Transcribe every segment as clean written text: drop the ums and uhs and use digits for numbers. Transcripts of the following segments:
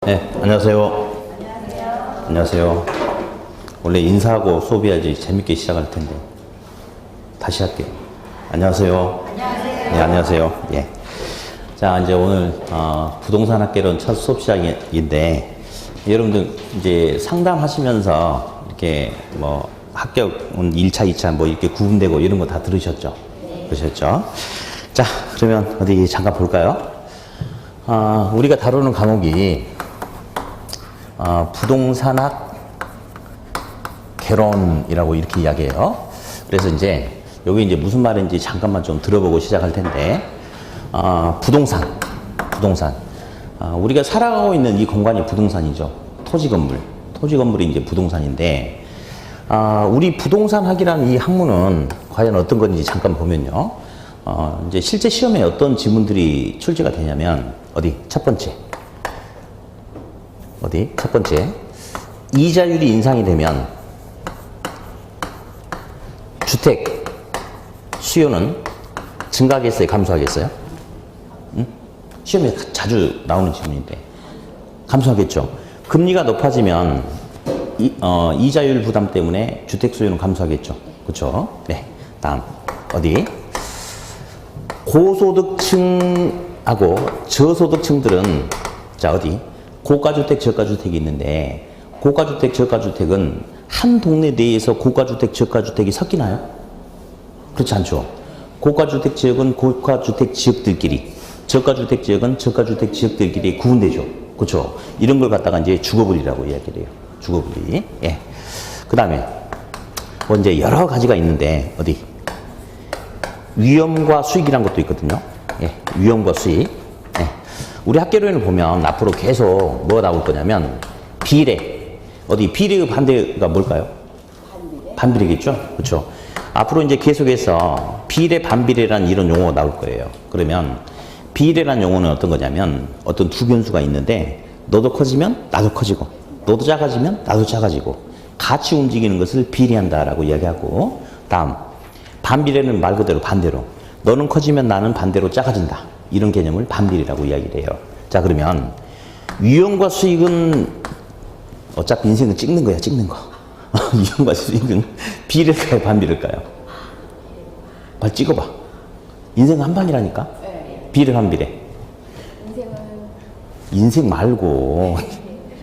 네, 안녕하세요. 안녕하세요. 원래 인사하고 수업해야지 재밌게 시작할 텐데. 다시 할게요. 안녕하세요. 네, 안녕하세요. 예. 자, 이제 오늘, 부동산 학개론 첫 수업 시작인데, 여러분들 이제 상담하시면서 이렇게 뭐 합격은 1차, 2차 뭐 이렇게 구분되고 이런 거 다 들으셨죠? 그러셨죠? 자, 그러면 어디 잠깐 볼까요? 우리가 다루는 과목이 부동산학 개론이라고 이렇게 이야기해요. 그래서 이제 여기 이제 무슨 말인지 잠깐만 좀 들어보고 시작할 텐데, 부동산. 우리가 살아가고 있는 이 공간이 부동산이죠. 토지 건물이 이제 부동산인데, 우리 부동산학이라는 이 학문은 과연 어떤 건지 잠깐 보면요. 이제 실제 시험에 어떤 지문들이 출제가 되냐면, 첫 번째. 이자율이 인상이 되면 주택 수요는 증가하겠어요? 감소하겠어요? 응? 시험에 자주 나오는 질문인데. 감소하겠죠. 금리가 높아지면 이자율 부담 때문에 주택 수요는 감소하겠죠. 그렇죠? 네. 다음. 고소득층하고 저소득층들은 고가주택, 저가주택이 있는데, 고가주택, 저가주택은 한 동네 내에서 고가주택, 저가주택이 섞이나요? 그렇지 않죠. 고가주택 지역은 고가주택 지역들끼리, 저가주택 지역은 저가주택 지역들끼리 구분되죠. 그렇죠. 이런 걸 갖다가 이제 주거분리라고 이야기를 해요. 주거분리. 예. 그 다음에 뭐 이제 여러 가지가 있는데, 위험과 수익이란 것도 있거든요. 예. 위험과 수익. 우리 학개론을 보면 앞으로 계속 뭐가 나올 거냐면 비례. 비례의 반대가 뭘까요? 반비례겠죠? 그렇죠. 앞으로 이제 계속해서 비례, 반비례라는 이런 용어가 나올 거예요. 그러면 비례라는 용어는 어떤 거냐면 어떤 두 변수가 있는데 너도 커지면 나도 커지고 너도 작아지면 나도 작아지고 같이 움직이는 것을 비례한다라고 이야기하고, 다음 반비례는 말 그대로 반대로 너는 커지면 나는 반대로 작아진다. 이런 개념을 반비례라고 이야기를 해요. 자, 그러면 위험과 수익은 어차피 인생은 찍는 거야, 찍는 거. 위험과 수익은 비례일까요, 반비례일까요? 빨리 찍어봐. 인생은 한 방이라니까? 비례, 반비례. 인생 말고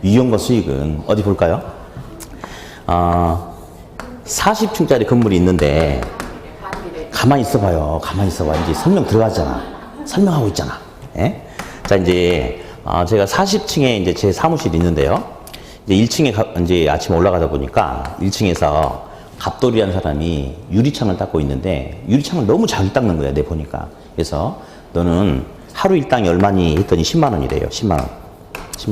위험과 수익은 어디 볼까요? 40층짜리 건물이 있는데 가만히 있어봐요. 이제 설명 들어가잖아. 설명하고 있잖아. 예? 자, 이제, 제가 40층에 이제 제 사무실이 있는데요. 이제 1층에 이제 아침에 올라가다 보니까 1층에서 갑돌이라는 사람이 유리창을 닦고 있는데 유리창을 너무 잘 닦는 거야, 내 보니까. 그래서 너는 하루 일당이 얼마니 했더니 10만 원이래요. 10만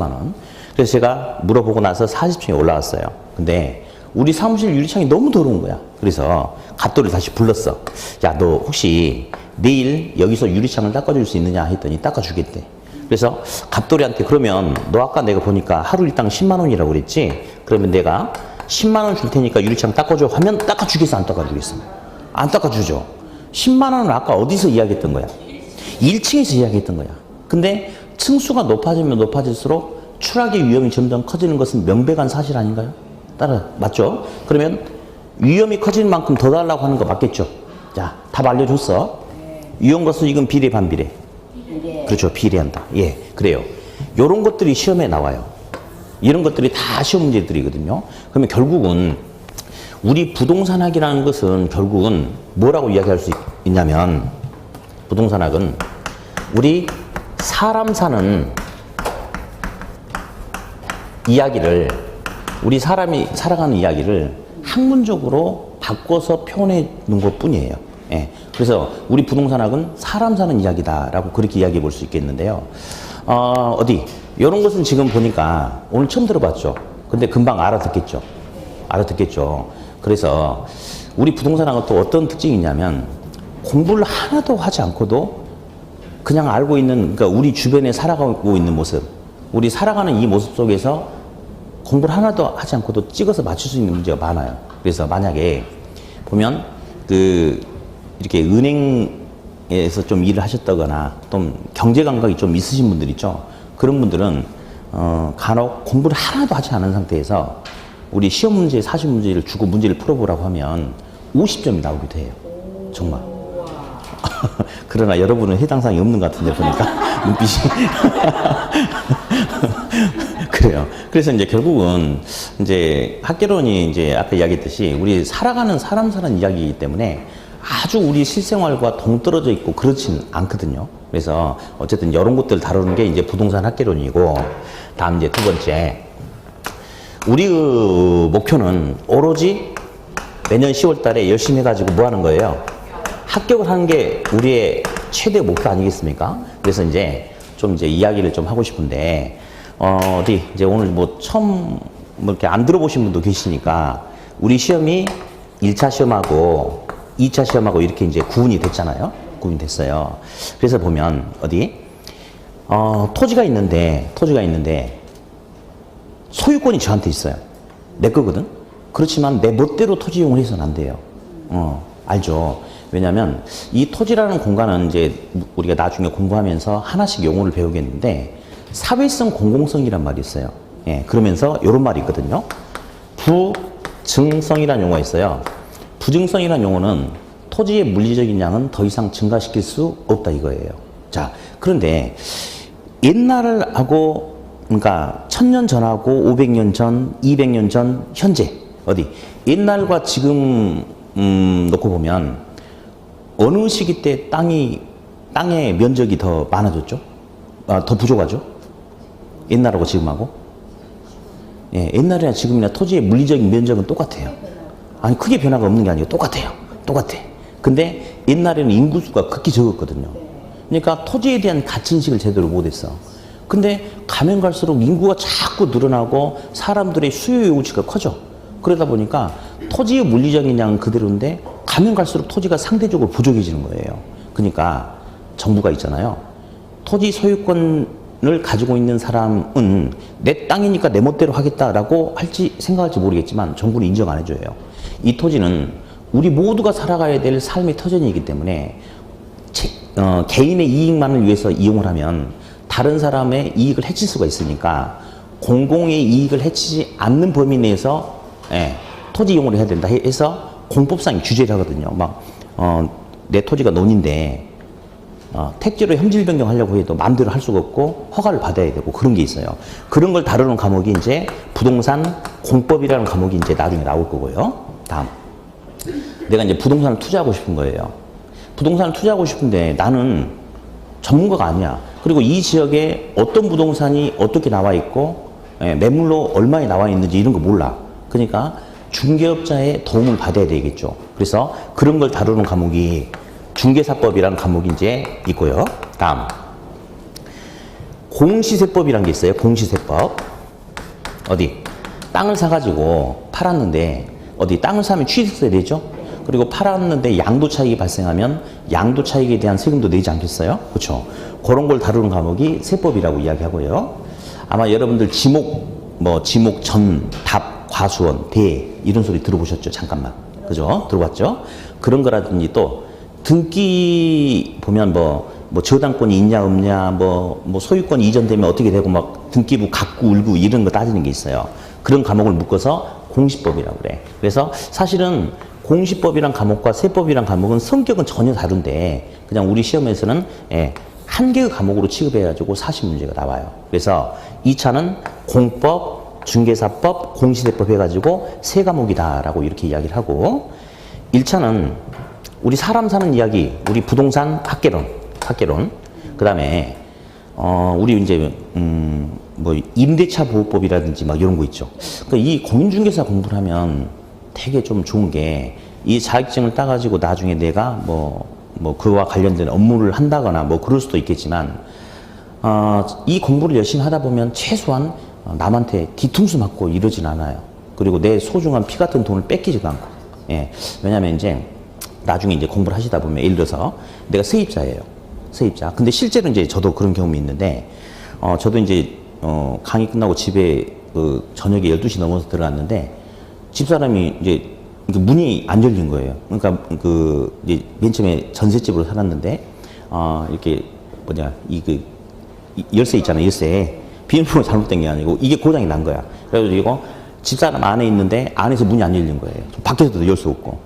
원. 그래서 제가 물어보고 나서 40층에 올라왔어요. 근데 우리 사무실 유리창이 너무 더러운 거야. 그래서 갑돌이를 다시 불렀어. 야, 너 혹시 내일 여기서 유리창을 닦아줄 수 있느냐 했더니 닦아주겠대. 그래서 갑돌이한테 그러면 너 아까 내가 보니까 하루 일당 10만 원이라고 그랬지? 그러면 내가 10만 원 줄 테니까 유리창 닦아줘 하면 닦아주겠어, 안 닦아주겠어? 안 닦아주죠. 10만 원은 아까 어디서 이야기했던 거야? 1층에서 이야기했던 거야. 근데 층수가 높아지면 높아질수록 추락의 위험이 점점 커지는 것은 명백한 사실 아닌가요? 맞죠? 그러면 위험이 커지는 만큼 더 달라고 하는 거 맞겠죠? 자, 답 알려줬어. 위험과 수익은 비례, 반비례. 그렇죠. 비례한다. 예, 그래요. 요런 것들이 시험에 나와요. 이런 것들이 다 시험 문제들이거든요. 그러면 결국은 우리 부동산학이라는 것은 결국은 뭐라고 이야기할 수 있냐면, 부동산학은 우리 사람 사는 이야기를, 우리 사람이 살아가는 이야기를 학문적으로 바꿔서 표현해 놓은 것 뿐이에요. 예. 그래서 우리 부동산학은 사람 사는 이야기다라고 그렇게 이야기해 볼 수 있겠는데요. 이런 것은 지금 보니까 오늘 처음 들어봤죠. 근데 금방 알아듣겠죠. 그래서 우리 부동산학은 또 어떤 특징이 있냐면 공부를 하나도 하지 않고도 그냥 알고 있는, 그러니까 우리 주변에 살아가고 있는 모습, 우리 살아가는 이 모습 속에서 공부를 하나도 하지 않고도 찍어서 맞출 수 있는 문제가 많아요. 그래서 만약에 보면 이렇게 은행에서 좀 일을 하셨다거나 또 경제 감각이 좀 있으신 분들 있죠. 그런 분들은 간혹 공부를 하나도 하지 않은 상태에서 우리 시험 문제, 사실 문제를 주고 문제를 풀어보라고 하면 50점이 나오기도 해요. 정말. 그러나 여러분은 해당 사항이 없는 것 같은데 보니까 눈빛이. 그래요. 그래서 이제 결국은 이제 학개론이 이제 아까 이야기했듯이 우리 살아가는 사람 사는 이야기이기 때문에 아주 우리 실생활과 동떨어져 있고 그렇진 않거든요. 그래서 어쨌든 이런 것들 다루는 게 이제 부동산 학개론이고, 다음 이제 두 번째. 우리 그 목표는 오로지 내년 10월 달에 열심히 해가지고 뭐 하는 거예요? 합격을 하는 게 우리의 최대 목표 아니겠습니까? 그래서 이제 좀 이제 이야기를 좀 하고 싶은데, 어디 이제 오늘 뭐 처음 뭐 이렇게 안 들어보신 분도 계시니까, 우리 시험이 1차 시험하고 2차 시험하고 이렇게 이제 구분이 됐잖아요. 구분이 됐어요. 그래서 보면 어디 토지가 있는데 소유권이 저한테 있어요. 내 거거든. 그렇지만 내 멋대로 토지 이용을 해서는 안 돼요. 알죠? 왜냐하면 이 토지라는 공간은 이제 우리가 나중에 공부하면서 하나씩 용어를 배우겠는데, 사회성 공공성이란 말이 있어요. 예, 그러면서 이런 말이 있거든요. 부증성이라는 용어가 있어요. 부증성이라는 용어는 토지의 물리적인 양은 더 이상 증가시킬 수 없다 이거예요. 자, 그런데 옛날하고, 그러니까 1000년 전하고 500년 전, 200년 전, 현재 어디 옛날과 지금 놓고 보면 어느 시기 때 땅의 면적이 더 많아졌죠? 더 부족하죠? 옛날하고 지금하고? 예, 옛날이나 지금이나 토지의 물리적인 면적은 똑같아요. 아니, 크게 변화가 없는 게 아니고 똑같아요. 똑같아. 근데 옛날에는 인구수가 극히 적었거든요. 그러니까 토지에 대한 가치인식을 제대로 못했어. 근데 가면 갈수록 인구가 자꾸 늘어나고 사람들의 수요 요구치가 커져. 그러다 보니까 토지의 물리적인 양은 그대로인데 가면 갈수록 토지가 상대적으로 부족해지는 거예요. 그러니까 정부가 있잖아요. 토지 소유권을 가지고 있는 사람은 내 땅이니까 내 멋대로 하겠다라고 할지 생각할지 모르겠지만 정부는 인정 안 해줘요. 이 토지는 우리 모두가 살아가야 될 삶의 터전이기 때문에 개인의 이익만을 위해서 이용을 하면 다른 사람의 이익을 해칠 수가 있으니까 공공의 이익을 해치지 않는 범위 내에서 토지 이용을 해야 된다 해서 공법상 규제를 하거든요. 막 내 토지가 논인데 택지로 혐질 변경하려고 해도 마음대로 할 수가 없고 허가를 받아야 되고 그런 게 있어요. 그런 걸 다루는 과목이 이제 부동산 공법이라는 과목이 이제 나중에 나올 거고요. 다음, 내가 이제 부동산을 투자하고 싶은 거예요. 부동산을 투자하고 싶은데 나는 전문가가 아니야. 그리고 이 지역에 어떤 부동산이 어떻게 나와 있고 매물로 얼마에 나와 있는지 이런 거 몰라. 그러니까 중개업자의 도움을 받아야 되겠죠. 그래서 그런 걸 다루는 과목이 중개사법이라는 과목이 이제 있고요. 다음, 공시세법이라는 게 있어요. 공시세법. 어디 땅을 사가지고 팔았는데 어디 땅을 사면 취득세 내죠. 그리고 팔았는데 양도 차익이 발생하면 양도 차익에 대한 세금도 내지 않겠어요? 그렇죠. 그런 걸 다루는 과목이 세법이라고 이야기하고요. 아마 여러분들 지목, 전, 답, 과수원, 대 이런 소리 들어보셨죠? 잠깐만. 그죠? 들어봤죠? 그런 거라든지 또 등기 보면 저당권이 있냐 없냐, 소유권이 이전되면 어떻게 되고 막 등기부 갖고 울고 이런 거 따지는 게 있어요. 그런 과목을 묶어서 공시법이라고 그래. 그래서 사실은 공시법이란 과목과 세법이란 과목은 성격은 전혀 다른데 그냥 우리 시험에서는 한 개의 과목으로 취급해가지고 사실 문제가 나와요. 그래서 2차는 공법, 중개사법, 공시세법 해가지고 세 과목이다라고 이렇게 이야기를 하고, 1차는 우리 사람 사는 이야기, 우리 부동산 학개론, 그 다음에 우리 이제 임대차 보호법이라든지 막 이런 거 있죠. 그러니까 이 공인중개사 공부를 하면 되게 좀 좋은 게, 이 자격증을 따가지고 나중에 내가 그와 관련된 업무를 한다거나 그럴 수도 있겠지만, 이 공부를 열심히 하다 보면 최소한 남한테 뒤통수 맞고 이러진 않아요. 그리고 내 소중한 피 같은 돈을 뺏기지도 않고. 예. 왜냐면 이제 나중에 이제 공부를 하시다 보면 예를 들어서 내가 세입자예요. 세입자. 근데 실제로 이제 저도 그런 경험이 있는데, 저도 이제 강의 끝나고 집에 저녁에 12시 넘어서 들어갔는데 집사람이 이제 문이 안 열린 거예요. 그러니까 이제 맨 처음에 전셋집으로 살았는데, 이렇게 열쇠 있잖아요. 열쇠. 비밀번호 잘못된 게 아니고 이게 고장이 난 거야. 그래가지고 이거 집사람 안에 있는데 안에서 문이 안 열린 거예요. 밖에서도 열 수 없고.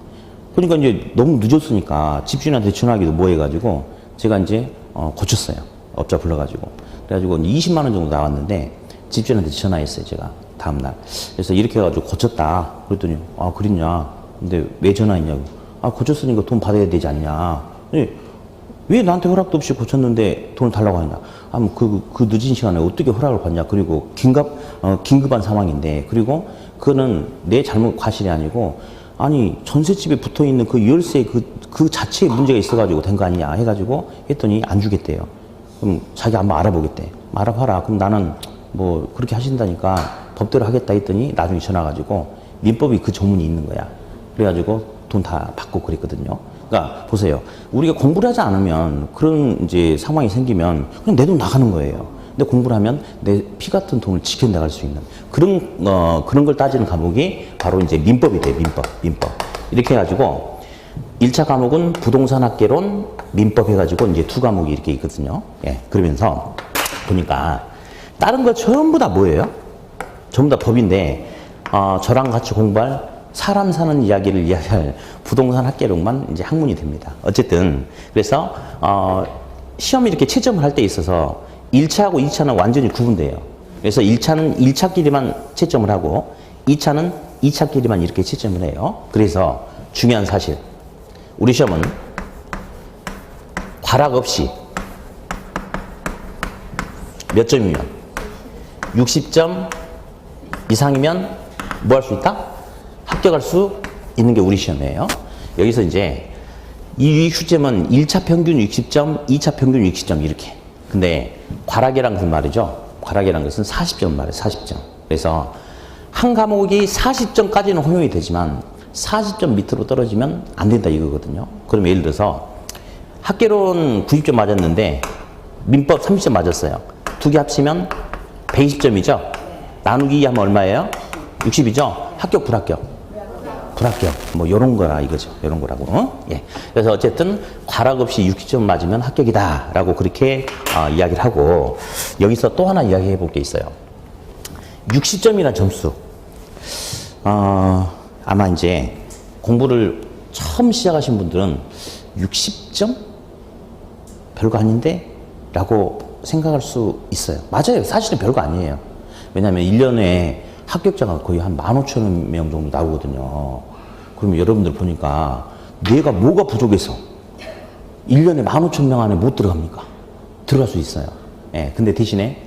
그러니까 이제 너무 늦었으니까 집주인한테 전화하기도 뭐 해가지고 제가 이제 고쳤어요. 업자 불러가지고. 그래가지고 이제 20만 원 정도 나왔는데 집주인한테 전화했어요. 제가 다음날. 그래서 이렇게 해가지고 고쳤다. 그랬더니 아 그랬냐. 근데 왜 전화했냐고. 아 고쳤으니까 돈 받아야 되지 않냐. 왜 나한테 허락도 없이 고쳤는데 돈을 달라고 하냐. 아, 뭐 그 늦은 시간에 어떻게 허락을 받냐. 그리고 긴급한 상황인데. 그리고 그거는 내 잘못 과실이 아니고, 아니, 전셋집에 붙어 있는 그 열쇠 그 자체에 문제가 있어가지고 된 거 아니냐. 해가지고 했더니 안 주겠대요. 그럼 자기 한번 알아보겠대. 알아봐라. 그럼 나는 뭐 그렇게 하신다니까 법대로 하겠다 했더니 나중에 전화가지고 민법이 그 조문이 있는 거야. 그래가지고 돈 다 받고 그랬거든요. 그러니까 보세요. 우리가 공부를 하지 않으면 그런 이제 상황이 생기면 그냥 내 돈 나가는 거예요. 근데 공부를 하면 내 피 같은 돈을 지켜나갈 수 있는 그런 걸 따지는 과목이 바로 이제 민법이 돼요. 민법. 이렇게 해가지고 1차 과목은 부동산 학개론, 민법 해가지고 이제 두 과목이 이렇게 있거든요. 예. 그러면서 보니까 다른 거 전부 다 뭐예요? 전부 다 법인데, 저랑 같이 공부할 사람 사는 이야기를 이야기할 부동산 학개론만 이제 학문이 됩니다. 어쨌든 그래서 시험 이렇게 채점을 할 때 있어서 1차하고 2차는 완전히 구분돼요. 그래서 1차는 1차끼리만 채점을 하고 2차는 2차끼리만 이렇게 채점을 해요. 그래서 중요한 사실, 우리 시험은 과락 없이 몇 점이면 60점 이상이면 뭐 할 수 있다? 합격할 수 있는 게 우리 시험이에요. 여기서 이제 이 휴점은 1차 평균 60점, 2차 평균 60점 이렇게. 근데 과락이란 것은 말이죠. 과락이란 것은 40점 말이에요. 40점. 그래서 한 과목이 40점까지는 허용이 되지만 40점 밑으로 떨어지면 안 된다 이거거든요. 그럼 예를 들어서 학개론 90점 맞았는데 민법 30점 맞았어요. 두 개 합치면 120점이죠. 나누기 하면 얼마예요? 60이죠. 합격, 불합격? 불합격. 뭐 요런 거라 이거죠. 요런 거라고. 예. 그래서 어쨌든 과락 없이 60점 맞으면 합격이다라고 그렇게 이야기를 하고, 여기서 또 하나 이야기해 볼 게 있어요. 60점이라는 점수. 아마 이제 공부를 처음 시작하신 분들은 60점? 별거 아닌데? 라고 생각할 수 있어요. 맞아요. 사실은 별거 아니에요. 왜냐하면 1년에 합격자가 거의 한 15,000명 정도 나오거든요. 그러면 여러분들 보니까 내가 뭐가 부족해서 1년에 15,000명 안에 못 들어갑니까? 들어갈 수 있어요. 예, 근데 대신에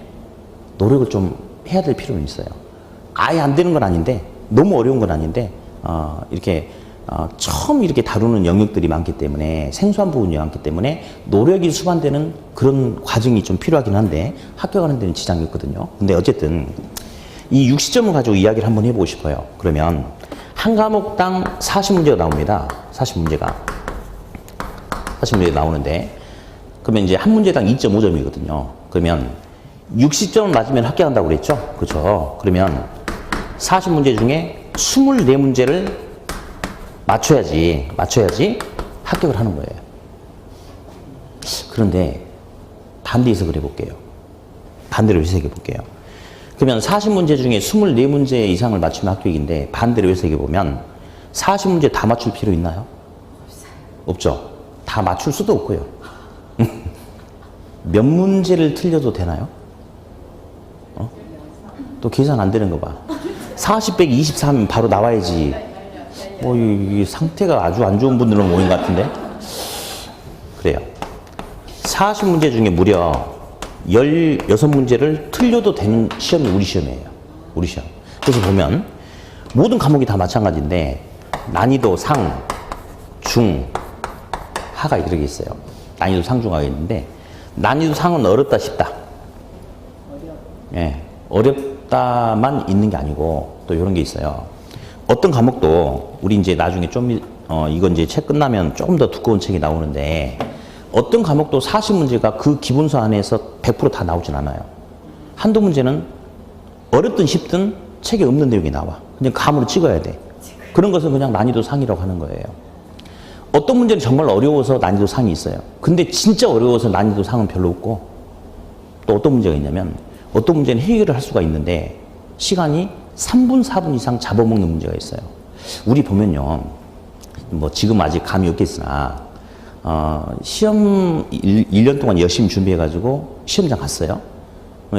노력을 좀 해야 될 필요는 있어요. 아예 안 되는 건 아닌데, 너무 어려운 건 아닌데, 이렇게 처음 이렇게 다루는 영역들이 많기 때문에, 생소한 부분이 많기 때문에 노력이 수반되는 그런 과정이 좀 필요하긴 한데 합격하는 데는 지장이 없거든요. 근데 어쨌든 이 60점을 가지고 이야기를 한번 해보고 싶어요. 그러면 한 과목당 40문제가 나옵니다. 40문제가 나오는데, 그러면 이제 한 문제당 2.5점이거든요. 그러면 60점을 맞으면 합격한다고 그랬죠? 그죠? 그러면 40문제 중에 24문제를 맞춰야지 합격을 하는 거예요. 그런데 반대 해석을 해볼게요. 반대로 해석해 볼게요. 그러면 40문제 중에 24문제 이상을 맞추면 합격인데, 반대로 해석해 보면 40문제 다 맞출 필요 있나요? 없죠. 다 맞출 수도 없고요. 몇 문제를 틀려도 되나요? 또 계산 안 되는 거 봐. 40 빼기 24면 바로 나와야지. 뭐 이 상태가 아주 안 좋은 분들은 모인 것 같은데. 그래요. 40문제 중에 무려 16문제를 틀려도 되는 시험이 우리 시험이에요. 우리 시험. 그래서 보면 모든 과목이 다 마찬가지인데 난이도 상, 중, 하가 이렇게 있어요. 난이도 상, 중, 하가 있는데, 난이도 상은 어렵다, 쉽다. 예, 어렵다만 있는 게 아니고 또 이런 게 있어요. 어떤 과목도 우리 이제 나중에 좀 이건 이제 책 끝나면 조금 더 두꺼운 책이 나오는데, 어떤 과목도 40문제가 그 기본서 안에서 100% 다 나오진 않아요. 한두 문제는 어렵든 쉽든 책에 없는 내용이 나와. 그냥 감으로 찍어야 돼. 그런 것은 그냥 난이도 상이라고 하는 거예요. 어떤 문제는 정말 어려워서 난이도 상이 있어요. 근데 진짜 어려워서 난이도 상은 별로 없고, 또 어떤 문제가 있냐면 어떤 문제는 해결을 할 수가 있는데 시간이 3분, 4분 이상 잡아먹는 문제가 있어요. 우리 보면요. 뭐 지금 아직 감이 없겠으나 시험 1년 동안 열심히 준비해가지고 시험장 갔어요.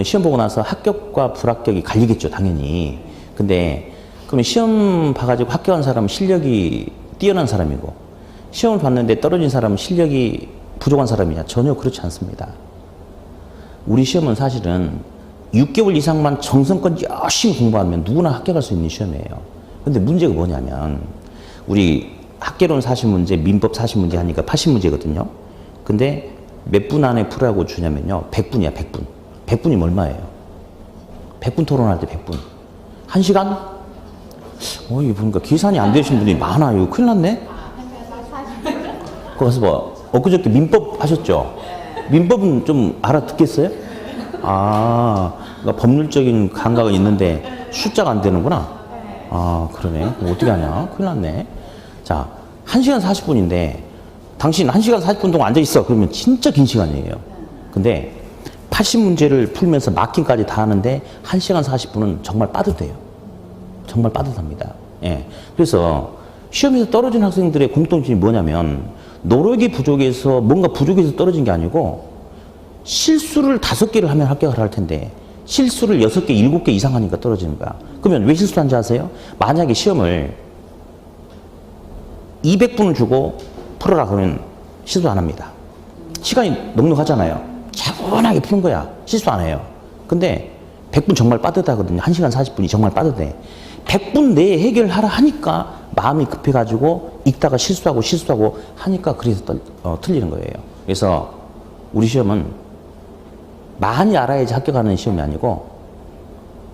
시험 보고 나서 합격과 불합격이 갈리겠죠, 당연히. 근데 그러면 시험 봐가지고 합격한 사람은 실력이 뛰어난 사람이고 시험을 봤는데 떨어진 사람은 실력이 부족한 사람이냐? 전혀 그렇지 않습니다. 우리 시험은 사실은 6개월 이상만 정성껏 열심히 공부하면 누구나 합격할 수 있는 시험이에요. 근데 문제가 뭐냐면 우리 학개론 40문제, 민법 40문제 하니까 80문제거든요. 근데 몇 분 안에 풀라고 주냐면요. 100분이야, 100분. 100분이면 얼마예요? 100분 토론할 때 100분. 1시간? 이거 보니까 계산이 안 되신 분이 많아요. 큰일 났네? 그거 가서 뭐, 엊그저께 민법 하셨죠? 민법은 좀 알아듣겠어요? 그러니까 법률적인 감각은 있는데 숫자가 안 되는구나? 그러네. 어떻게 하냐? 큰일 났네. 자, 1시간 40분인데 당신 1시간 40분 동안 앉아있어. 그러면 진짜 긴 시간이에요. 근데 80문제를 풀면서 마킹까지 다 하는데 1시간 40분은 정말 빠듯해요. 정말 빠듯합니다. 예. 그래서 시험에서 떨어진 학생들의 공통점이 뭐냐면 노력이 부족해서 뭔가 부족해서 떨어진 게 아니고 실수를 5개를 하면 합격을 할 텐데 실수를 6개, 7개 이상 하니까 떨어지는 거야. 그러면 왜 실수한지 아세요? 만약에 시험을 200분을 주고 풀어라 그러면 실수 안 합니다. 시간이 넉넉하잖아요. 차분하게 푸는 거야. 실수 안 해요. 근데 100분 정말 빠듯하거든요. 1시간 40분이 정말 빠듯해. 100분 내에 해결하라 하니까 마음이 급해가지고 읽다가 실수하고 하니까 그래서 틀리는 거예요. 그래서 우리 시험은 많이 알아야지 합격하는 시험이 아니고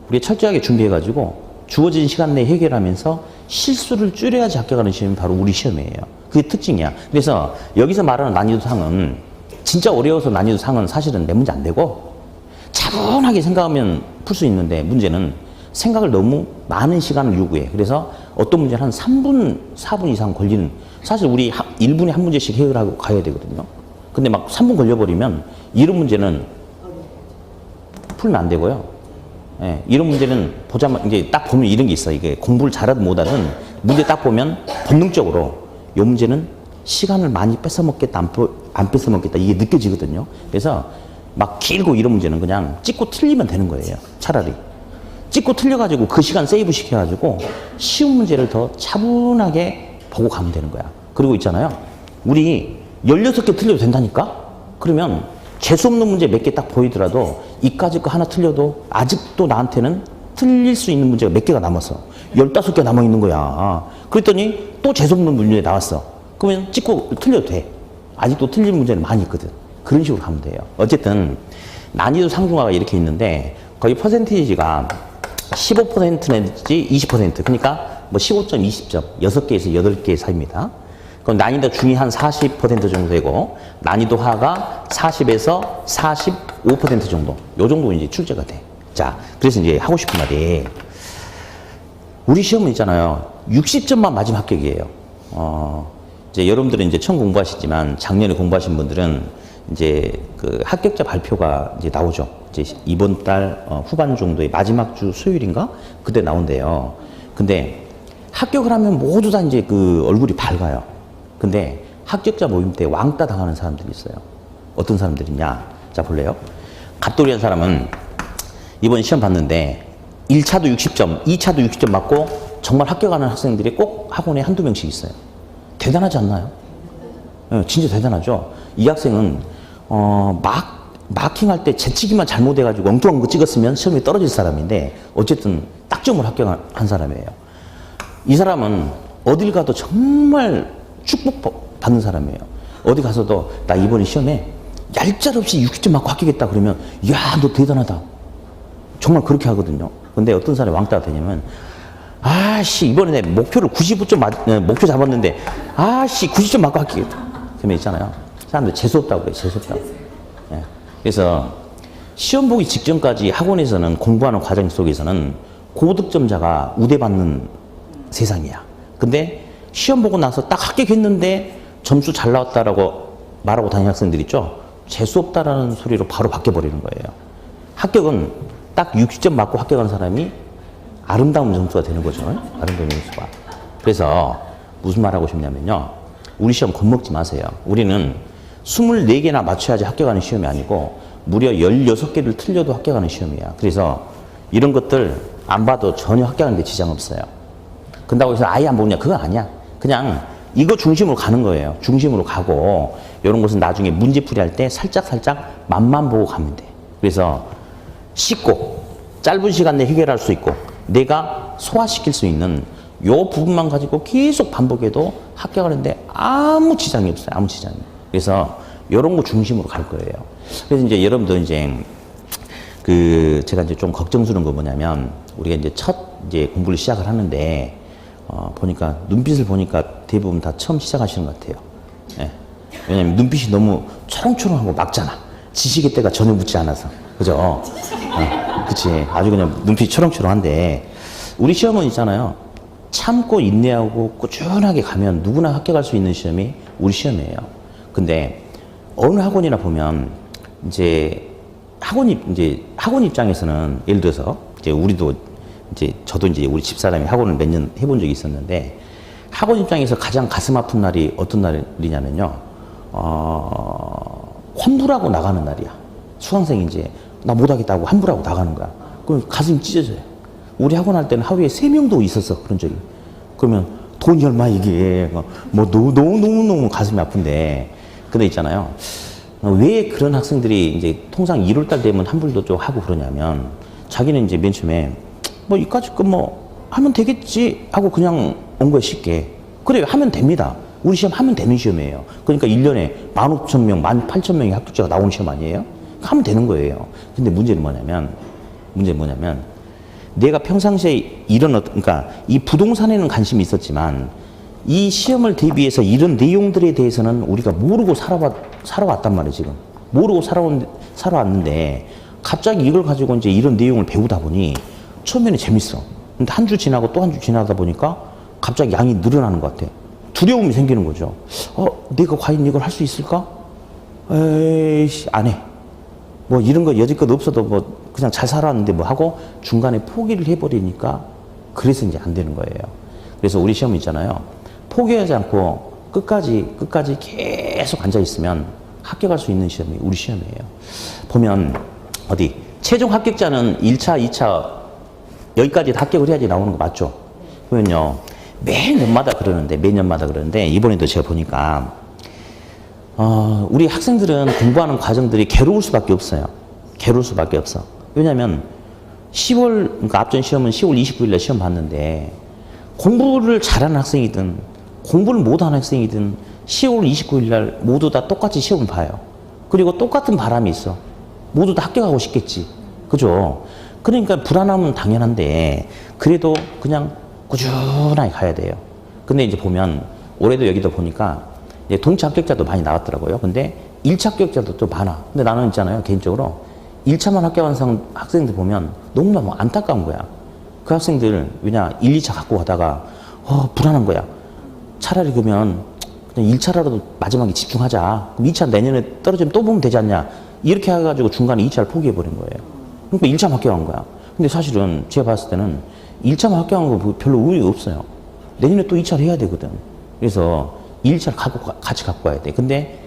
우리가 철저하게 준비해가지고 주어진 시간 내에 해결하면서 실수를 줄여야지 합격하는 시험이 바로 우리 시험이에요. 그게 특징이야. 그래서 여기서 말하는 난이도 상은 진짜 어려워서 난이도 상은 사실은 내 문제 안 되고 차분하게 생각하면 풀 수 있는데 문제는 생각을 너무 많은 시간을 요구해. 그래서 어떤 문제는 한 3분, 4분 이상 걸리는 사실 우리 1분에 한 문제씩 해결하고 가야 되거든요. 근데 막 3분 걸려버리면 이런 문제는 풀면 안 되고요. 예, 이런 문제는 보자마자 이제 딱 보면 이런 게 있어. 이게 공부를 잘하든 못하든 문제 딱 보면 본능적으로 이 문제는 시간을 많이 뺏어먹겠다, 안 뺏어먹겠다 이게 느껴지거든요. 그래서 막 길고 이런 문제는 그냥 찍고 틀리면 되는 거예요. 차라리 찍고 틀려가지고 그 시간 세이브 시켜가지고 쉬운 문제를 더 차분하게 보고 가면 되는 거야. 그리고 있잖아요. 우리 16개 틀려도 된다니까? 그러면 재수없는 문제 몇 개 딱 보이더라도 이까짓 거 하나 틀려도 아직도 나한테는 틀릴 수 있는 문제가 몇 개가 남았어. 15개 남아있는 거야. 그랬더니 또 재수없는 문제 나왔어. 그러면 찍고 틀려도 돼. 아직도 틀린 문제는 많이 있거든. 그런 식으로 가면 돼요. 어쨌든 난이도 상중하가 이렇게 있는데 거의 퍼센테이지가 15% 내지 20% 그러니까 뭐 15점, 20점 6개에서 8개 사이입니다. 그럼 난이도 중이 한 40% 정도 되고 난이도 하가 40에서 45% 정도 요 정도 이제 출제가 돼. 자, 그래서 이제 하고 싶은 말이 우리 시험은 있잖아요. 60점만 맞으면 합격이에요. 이제 여러분들은 이제 처음 공부하시지만 작년에 공부하신 분들은 이제 그 합격자 발표가 이제 나오죠. 이제 이번 달 후반 정도의 마지막 주 수요일인가? 그때 나온대요. 근데 합격을 하면 모두 다 이제 그 얼굴이 밝아요. 근데 합격자 모임 때 왕따 당하는 사람들이 있어요. 어떤 사람들이냐? 자, 볼래요? 갑돌이한 사람은 이번 시험 봤는데 1차도 60점, 2차도 60점 맞고 정말 합격하는 학생들이 꼭 학원에 한두 명씩 있어요. 대단하지 않나요? 네, 진짜 대단하죠? 이 학생은 마킹할 때 재치기만 잘못해가지고 엉뚱한 거 찍었으면 시험에 떨어질 사람인데 어쨌든 딱점으로 합격한 사람이에요. 이 사람은 어딜 가도 정말 축복받는 사람이에요. 어디 가서도 나 이번에 시험에 얄짤없이 60점 맞고 합격했다 그러면 야, 너 대단하다. 정말 그렇게 하거든요. 근데 어떤 사람이 왕따가 되냐면 아씨 이번에 내 목표를 95점 목표 잡았는데 아씨 90점 맞고 합격했다. 그러면 있잖아요. 사람들 재수없다고 그래요. 재수없다고. 예. 그래서 시험 보기 직전까지 학원에서는 공부하는 과정 속에서는 고득점자가 우대받는 세상이야. 근데 시험 보고 나서 딱 합격했는데 점수 잘 나왔다라고 말하고 다니는 학생들 있죠. 재수없다라는 소리로 바로 바뀌어버리는 거예요. 합격은 딱 60점 맞고 합격한 사람이 아름다운 점수가 되는 거죠. 아름다운 점수가. 그래서 무슨 말 하고 싶냐면요. 우리 시험 겁먹지 마세요. 우리는 24개나 맞춰야지 합격하는 시험이 아니고 무려 16개를 틀려도 합격하는 시험이야. 그래서 이런 것들 안 봐도 전혀 합격하는 데 지장 없어요. 근다고 해서 아예 안 보냐? 그건 아니야. 그냥 이거 중심으로 가는 거예요. 중심으로 가고 이런 것은 나중에 문제풀이 할 때 살짝 맛만 보고 가면 돼. 그래서 쉽고 짧은 시간 내에 해결할 수 있고 내가 소화시킬 수 있는 요 부분만 가지고 계속 반복해도 합격하는데 아무 지장이 없어요. 아무 지장이. 그래서 이런 거 중심으로 갈 거예요. 그래서 이제 여러분들 이제 제가 이제 좀 걱정스러운 거 뭐냐면 우리가 이제 이제 공부를 시작을 하는데 보니까 눈빛을 보니까 대부분 다 처음 시작하시는 것 같아요. 예. 왜냐면 눈빛이 너무 초롱초롱하고 막잖아. 지식의 때가 전혀 묻지 않아서. 그죠? 그치. 아주 그냥 눈빛이 초롱초롱한데 우리 시험은 있잖아요. 참고 인내하고 꾸준하게 가면 누구나 합격할 수 있는 시험이 우리 시험이에요. 근데 어느 학원이나 보면 이제 학원 입장에서는 예를 들어서 이제 저도 이제 우리 집사람이 학원을 몇 년 해본 적이 있었는데 학원 입장에서 가장 가슴 아픈 날이 어떤 날이냐면요. 환불하고 나가는 날이야. 수강생이 이제 나 못하겠다고 환불하고 나가는 거야. 그럼 가슴이 찢어져요. 우리 학원 할 때는 하루에 3명도 있었어. 그런 적이. 그러면 돈이 얼마 이게 뭐 너무 가슴이 아픈데 근데 있잖아요. 왜 그런 학생들이 이제 통상 1월달 되면 환불도 좀 하고 그러냐면 자기는 이제 맨 처음에 뭐 이까짓 거 뭐 하면 되겠지 하고 그냥 온 거야 쉽게. 그래요. 하면 됩니다. 우리 시험 하면 되는 시험이에요. 그러니까 1년에 15,000명, 18,000명의 합격자가 나오는 시험 아니에요? 하면 되는 거예요. 근데 문제는 뭐냐면 내가 평상시에 그러니까 이 부동산에는 관심이 있었지만 이 시험을 대비해서 이런 내용들에 대해서는 우리가 모르고 살아왔단 말이에요, 지금. 모르고 살아왔는데 갑자기 이걸 가지고 이제 이런 내용을 배우다 보니 처음에는 재밌어. 근데 한 주 지나고 또 한 주 지나다 보니까 갑자기 양이 늘어나는 것 같아. 두려움이 생기는 거죠. 내가 과연 이걸 할 수 있을까? 에이씨, 안 해. 뭐 이런 거 여지껏 없어도 뭐 그냥 잘 살았는데 뭐 하고 중간에 포기를 해버리니까 그래서 이제 안 되는 거예요. 그래서 우리 시험 있잖아요. 포기하지 않고 끝까지 계속 앉아 있으면 합격할 수 있는 시험이 우리 시험이에요. 보면 최종 합격자는 1차, 2차 여기까지 다 합격을 해야지 나오는 거 맞죠? 그러면요. 매년마다 그러는데 이번에도 제가 보니까 우리 학생들은 공부하는 과정들이 괴로울 수밖에 없어요. 괴로울 수밖에 없어. 왜냐하면 그러니까 앞전 시험은 10월 29일 날 시험 봤는데 공부를 잘하는 학생이든 공부를 못하는 학생이든 10월 29일 날 모두 다 똑같이 시험을 봐요. 그리고 똑같은 바람이 있어. 모두 다 합격하고 싶겠지. 그죠? 그러니까 불안함은 당연한데 그래도 그냥 꾸준하게 가야 돼요. 근데 이제 보면 올해도 여기도 보니까 이제 동체 합격자도 많이 나왔더라고요. 근데 1차 합격자도 또 많아. 근데 나는 있잖아요. 개인적으로 1차만 합격한 학생들 보면 너무너무 안타까운 거야. 그 학생들 왜냐 1, 2차 갖고 가다가 불안한 거야. 차라리 그러면 그냥 1차라도 마지막에 집중하자. 그럼 2차 내년에 떨어지면 또 보면 되지 않냐. 이렇게 해가지고 중간에 2차를 포기해버린 거예요. 그러니까 1차만 합격한 거야. 근데 사실은 제가 봤을 때는 1차만 합격한 거 별로 의미 없어요. 내년에 또 2차를 해야 되거든. 그래서 1차를 같이 갖고 가야 돼. 근데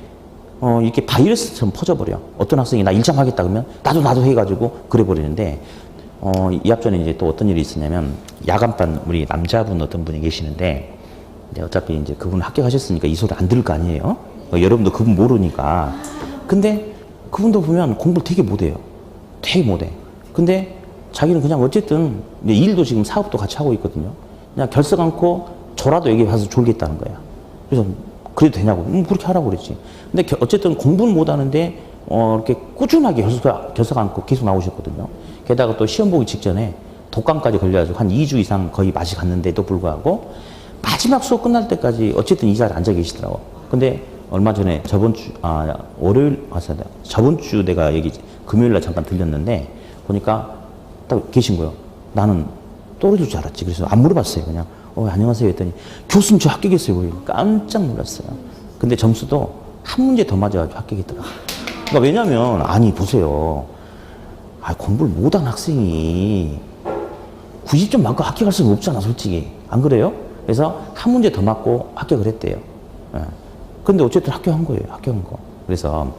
이렇게 바이러스처럼 퍼져버려. 어떤 학생이 나 1차 하겠다 그러면 나도 해가지고 그래버리는데 이 앞전에 이제 또 어떤 일이 있었냐면 야간반 우리 남자분 어떤 분이 계시는데 이제 어차피 이제 그분 합격하셨으니까 이 소리 안 들을 거 아니에요? 여러분도 그분 모르니까. 근데 그분도 보면 공부를 되게 못해요. 되게 못해. 근데 자기는 그냥 어쨌든 일도 지금 사업도 같이 하고 있거든요. 그냥 결석 않고 저라도 여기 가서 졸겠다는 거야. 그래서 그래도 되냐고. 그렇게 하라고 그랬지. 근데 어쨌든 공부는 못하는데 이렇게 꾸준하게 결석 않고 계속 나오셨거든요. 게다가 또 시험 보기 직전에 독감까지 걸려가지고 한 2주 이상 거의 맛이 갔는데도 불구하고 마지막 수업 끝날 때까지 어쨌든 이 자리에 앉아 계시더라고. 근데 얼마 전에 저번 주 내가 여기 금요일 날 잠깐 들렸는데 보니까 딱 계신 거예요. 나는 떨어질 줄 알았지. 그래서 안 물어봤어요. 그냥 안녕하세요 했더니 교수님 저 합격했어요. 깜짝 놀랐어요. 근데 점수도 한 문제 더 맞아가지고 합격했더라고요. 그러니까 왜냐면 보세요. 아, 공부를 못한 학생이 90점 맞고 합격할 수는 없잖아, 솔직히. 안 그래요? 그래서 한 문제 더 맞고 합격을 했대요. 예. 근데 어쨌든 합격한 거예요, 합격한 거. 그래서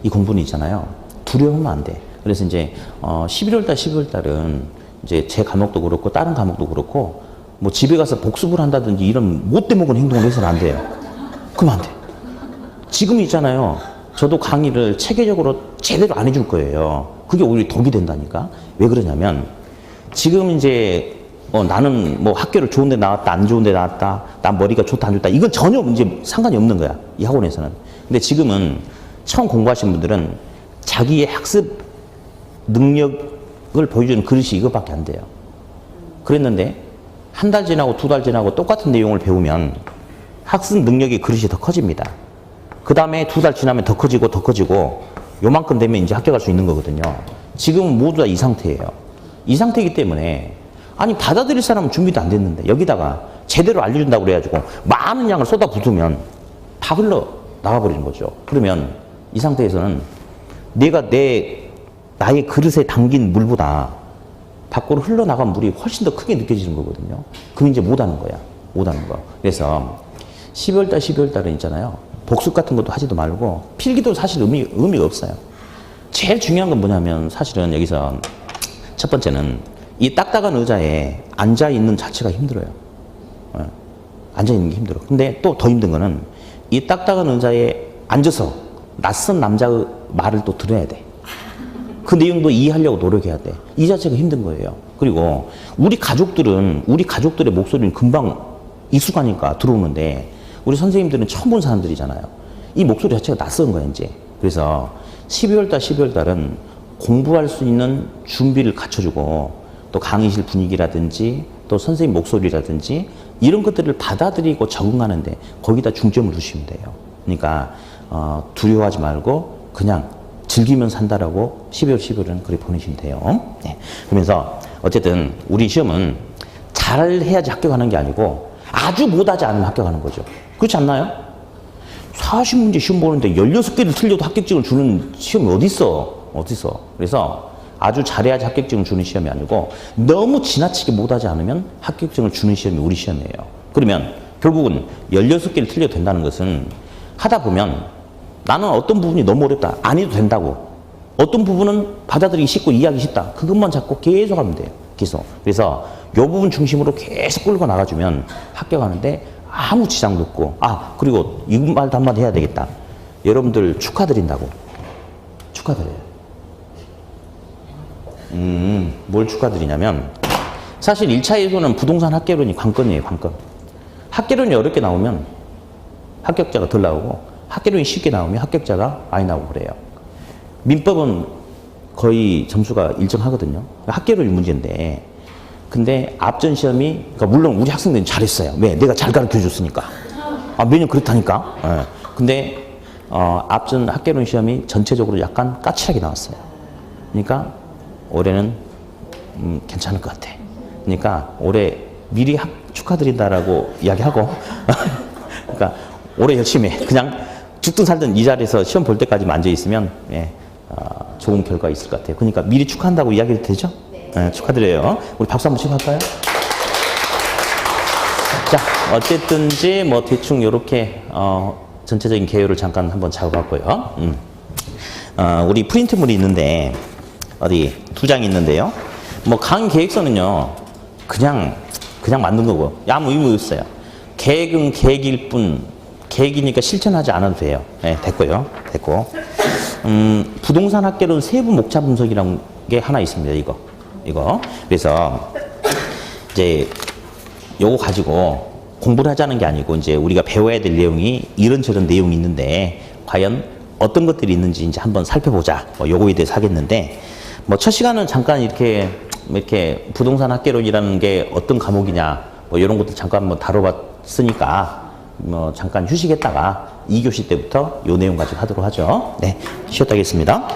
이 공부는 있잖아요. 두려워하면 안 돼. 그래서 이제 11월 달, 12월 달은 이제 제 과목도 그렇고 다른 과목도 그렇고 뭐 집에 가서 복습을 한다든지 이런 못돼 먹은 행동을 해서는 안 돼요. 그러면 안 돼. 지금 있잖아요. 저도 강의를 체계적으로 제대로 안 해줄 거예요. 그게 오히려 덕이 된다니까. 왜 그러냐면 지금 이제 나는 뭐 학교를 좋은 데 나왔다, 안 좋은 데 나왔다, 난 머리가 좋다, 안 좋다. 이건 전혀 이제 상관이 없는 거야. 이 학원에서는. 근데 지금은 처음 공부하신 분들은 자기의 학습 능력을 보여주는 그릇이 이것밖에 안 돼요. 그랬는데 한 달 지나고 두 달 지나고 똑같은 내용을 배우면 학습 능력의 그릇이 더 커집니다. 그 다음에 두 달 지나면 더 커지고 더 커지고 요만큼 되면 이제 합격할 수 있는 거거든요. 지금은 모두 다 이 상태예요. 이 상태이기 때문에 아니 받아들일 사람은 준비도 안 됐는데 여기다가 제대로 알려준다고 그래가지고 많은 양을 쏟아붓으면 다 흘러 나가버리는 거죠. 그러면 이 상태에서는 내가 나의 그릇에 담긴 물보다 밖으로 흘러나간 물이 훨씬 더 크게 느껴지는 거거든요. 그럼 이제 못하는 거야. 못하는 거. 그래서 12월달, 12월달은 있잖아요. 복습 같은 것도 하지도 말고 필기도 사실 의미가 없어요. 제일 중요한 건 뭐냐면 사실은 여기서 첫 번째는 이 딱딱한 의자에 앉아있는 자체가 힘들어요. 앉아있는 게 힘들어. 근데 또 더 힘든 거는 이 딱딱한 의자에 앉아서 낯선 남자의 말을 또 들어야 돼. 그 내용도 이해하려고 노력해야 돼. 이 자체가 힘든 거예요. 그리고 우리 가족들의 목소리는 금방 익숙하니까 들어오는데 우리 선생님들은 처음 본 사람들이잖아요. 이 목소리 자체가 낯선 거야, 이제. 그래서 12월달, 12월달은 공부할 수 있는 준비를 갖춰주고 또 강의실 분위기라든지 또 선생님 목소리라든지 이런 것들을 받아들이고 적응하는데 거기다 중점을 두시면 돼요. 그러니까 두려워하지 말고 그냥 즐기면 산다라고 12월, 12월은 그렇게 보내시면 돼요. 네. 그러면서 어쨌든 우리 시험은 잘해야지 합격하는 게 아니고 아주 못하지 않으면 합격하는 거죠. 그렇지 않나요? 40문제 시험 보는데 16개를 틀려도 합격증을 주는 시험이 어딨어? 그래서 아주 잘해야지 합격증을 주는 시험이 아니고 너무 지나치게 못하지 않으면 합격증을 주는 시험이 우리 시험이에요. 그러면 결국은 16개를 틀려도 된다는 것은 하다 보면 나는 어떤 부분이 너무 어렵다. 안 해도 된다고. 어떤 부분은 받아들이기 쉽고 이해하기 쉽다. 그것만 잡고 계속 하면 돼요. 계속. 그래서 이 부분 중심으로 계속 끌고 나가주면 합격하는데 아무 지장도 없고. 그리고 이 말도 한마디 해야 되겠다. 여러분들 축하드린다고. 축하드려요. 뭘 축하드리냐면 사실 1차에서는 부동산 학개론이 관건이에요. 관건. 학개론이 어렵게 나오면 합격자가 덜 나오고 학개론이 쉽게 나오면 합격자가 많이 나오고 그래요. 민법은 거의 점수가 일정하거든요. 학개론이 문제인데 근데 앞전 시험이 그러니까 물론 우리 학생들은 잘했어요. 왜? 내가 잘 가르쳐 줬으니까. 매년 그렇다니까. 네. 근데 앞전 학개론 시험이 전체적으로 약간 까칠하게 나왔어요. 그러니까 올해는 괜찮을 것 같아. 그러니까 올해 미리 축하드린다라고 이야기하고 그러니까 올해 열심히 해. 그냥 죽든 살든 이 자리에서 시험 볼 때까지만 앉아 있으면 좋은 결과 있을 것 같아요. 그러니까 미리 축하한다고 이야기해도 되죠? 네, 축하드려요. 우리 박수 한번 치고 할까요? 자, 어쨌든지 뭐 대충 이렇게 전체적인 개요를 잠깐 한번 잡아봤고요. 우리 프린트물이 있는데 어디 2장 있는데요. 뭐 강의 계획서는요 그냥 만든 거고 아무 의미 없어요. 계획은 계획일 뿐 계획이니까 실천하지 않아도 돼요. 네, 됐고요. 됐고 부동산 학개론 세부 목차 분석이라는 게 하나 있습니다. 이거 그래서 이제 요거 가지고 공부를 하자는 게 아니고 이제 우리가 배워야 될 내용이 이런저런 내용이 있는데 과연 어떤 것들이 있는지 이제 한번 살펴보자. 요거에 대해서 하겠는데 뭐 첫 시간은 잠깐 이렇게 부동산 학개론이라는 게 어떤 과목이냐 뭐 이런 것들 잠깐 한번 다뤄봤으니까 뭐 잠깐 휴식했다가 2교시 때부터 요 내용 가지고 하도록 하죠. 네, 쉬었다 하겠습니다.